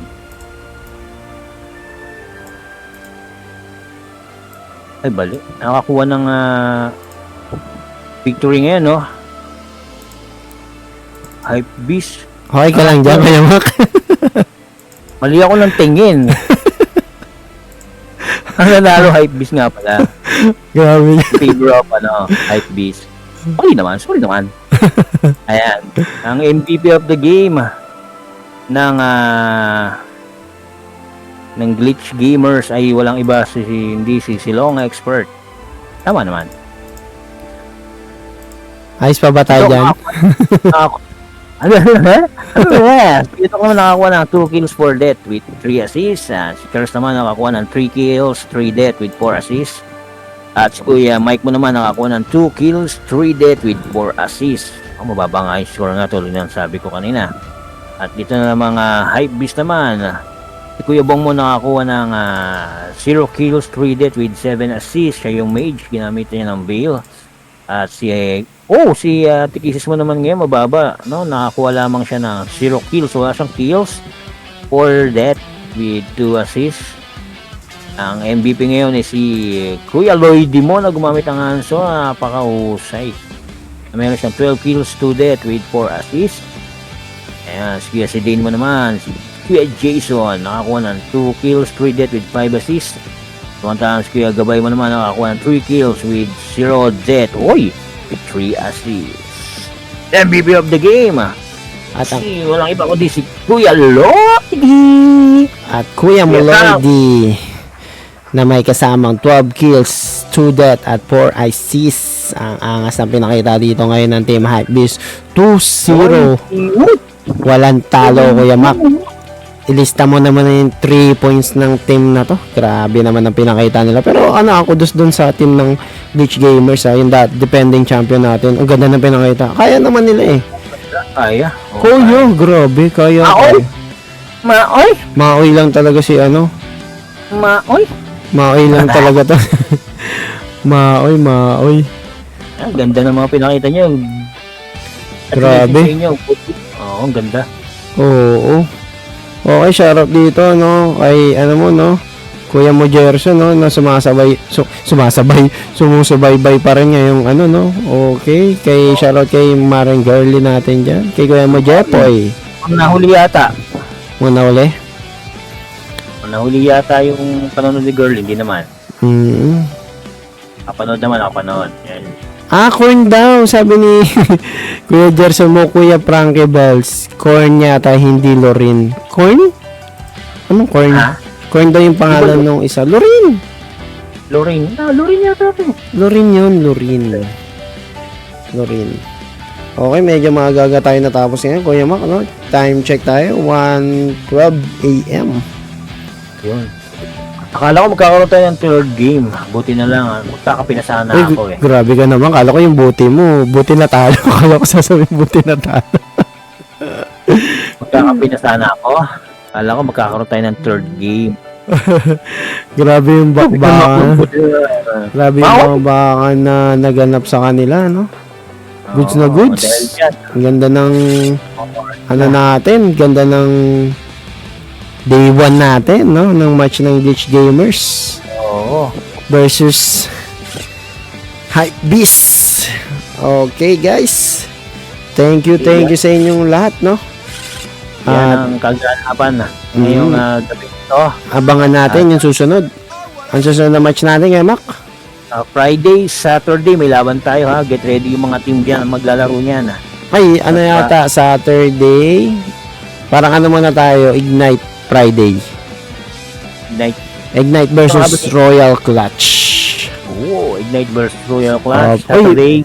Ay, bali. Nakakuha ng victory ngayon, no? Hypebeast. Okay ka lang dyan, Emak. Mali ako ng tingin. Ang nanalo, Hypebeast nga pala. Grabe. Favor of, Hypebeast. Sorry naman. Ayan. Ang MVP of the game ng Glitch Gamers ay walang iba hindi si Silong Expert. Tama naman. Ayos pa ba tayo dyan? Ano Ito ko nakakuha ng 2 kills 4 death with 3 assists. Si Charles naman nakakuha ng 3 kills 3 death with 4 assists. At si Kuya Mike mo naman nakakuha ng 2 kills 3 death with 4 assists. Mababa nga yung score nga tulad ng sabi ko kanina. At dito na mga Hypebeast naman. Si Kuya Bong mo nakakuha ng 0 kills 3 death with 7 assists. Siya yung mage, ginamit niya ng Veil. At si Tikisis mo naman ngayon mababa, no? Nakakuha lamang siya ng 0 kills, wala siyang kills, 4 death with 2 assists. Ang MVP ngayon ay si Kuya Lloyd mo na gumamit ng Hanzo, napakahusay. Meron siyang 12 kills, 2 death with 4 assists. Ayan, si Kuya Sidane mo naman, si Kuya Jason nakakuha ng 2 kills, 3 death with 5 assists. Samantang si Kuya Gabay mo naman nakakuha ng 3 kills with 0 death. Oy! With 3 assists. MVP of the game. At Walang iba kundi si Kuya Lodi. At Kuya Molody na may kasamang 12 kills, 2 death at 4 assists. Ang angas na pinakita dito ngayon ng Team Hypebeast. 2-0. Walang talo, Kuya Mac. Ilista mo naman yung 3 points ng team na to. Grabe naman ang pinakita nila. Pero ako dun sa team ng Glitch Gamers, yung defending champion natin. Ang ganda ng pinakita. Kaya naman nila eh. Kaya. Kuya, grabe. Kaya. Maoy? Maoy? Maoy lang talaga si Maoy? Maoy lang talaga to. Maoy. Ang ganda ng mga pinakita niyo. Grabe. Oo, ang ganda. Oo. Okay, shoutout dito, kay, Kuya mo Gerson, na sumusubaybay pa rin niya yung, okay, kay shoutout kay Maring Girly natin dyan, kay Kuya mo Jepoy. Nahuli yata. Nahuli? Nahuli yata yung panonood ni Girl, hindi naman. Kapanood naman, Yan. Corn daw, sabi ni Kuya Gerson mo, Kuya Frankie Balls. Corn yata, hindi Lorin. Corn? Anong corn? Ha? Corn daw yung pangalan nung isa. Lorin Lorin yata ito. Lorin yun, Lorin. Okay, medyo magaga tayo natapos ngayon, Kuya Mac, Time check tayo, 1:12 AM. Yun. Akala ko magkakaroon tayo ng third game. Buti na lang, magkakapinasana ako eh. Grabe ka naman. Kala ko yung buti mo. Buti na talo. Kala ko sasabihin buti na talo. Magkakapinasana ako. Kala ko magkakaroon tayo ng third game. Grabe yung bakbakan. Grabe yung bakbakan na naganap sa kanila, no? Goods na goods. Ang ganda ng natin. Ganda ng Day 1 natin, ng match ng Glitch Gamers. Oo. Versus Hypebeast. Okay, guys. Thank you sa inyong lahat, Yan ang kaganapan ngayong gabi ito. Abangan natin yung susunod. Ang susunod na match natin, Mac. Friday, Saturday, may laban tayo ha. Get ready yung mga team dyan maglalaro niyan. Ay, yata, Saturday. Parang muna tayo, Ignite Friday. Ignite versus Royal Clutch. Oo, Ignite versus Royal Clutch. Saturday.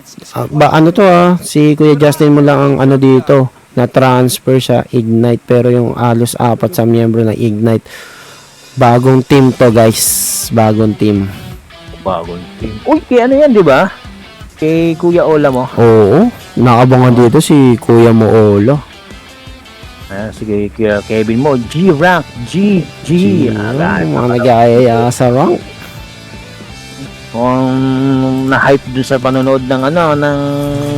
Si Kuya Justin mo lang ang dito na transfer sa Ignite, pero yung alos 4 sa miyembro ng Ignite. Bagong team to, guys. Bagong team. Uy, kaya yan, di ba? Kay Kuya Ola mo. Oo. Nakabangan dito si Kuya mo Ola. Sige, Kuya Kevin mo, G-Rank, G. Mga nag-aaya sa rank. Na-hype dun sa panonood ng ng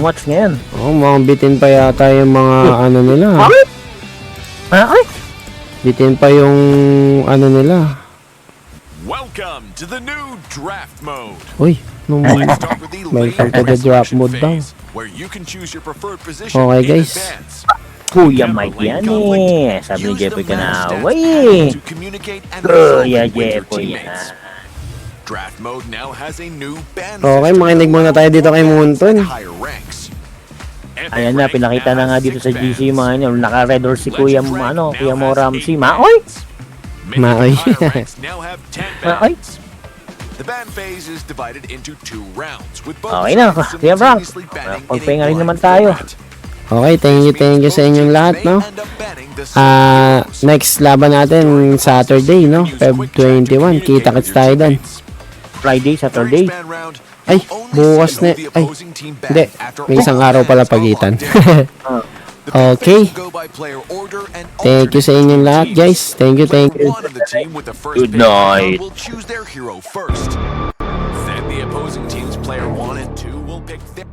watch ngayon. Mga bitin pa yata yung mga nila. Bitin pa yung nila. Welcome to the new draft mode. Uy, Start with the welcome to late the draft execution mode daw. phase, where you can choose your preferred position Okay, in guys. advance. Kuya Mike yan Sabi ni Jepoy ka na, way! Kuya Jepoy yan. Draft mode now has a new band Okay, system makinig muna tayo dito kay Munton. at higher ranks. Epic Ayan na, rank pinakita now na nga has dito sa 6 GC bands. mga inyo. Naka-red or si Kuya, Kuya Mo Ramsey. Maoy! Many Maoy. higher ranks now have 10 Maoy! bands. The band phase is divided into 2 rounds with both Okay na, sides Kuya Frank. simultaneously banning in a Pagpahinga rin blind naman tayo. format. Okay, thank you sa inyong lahat, no? Next laban natin Saturday, no? Feb 21. Kita-kits tayo doon. Friday, Saturday. Ay, bukas na. Ay, hindi. May isang araw pala pagitan. Okay. Thank you sa inyong lahat, guys. Thank you. Good night. Then the opposing team's player 1 and 2 will pick their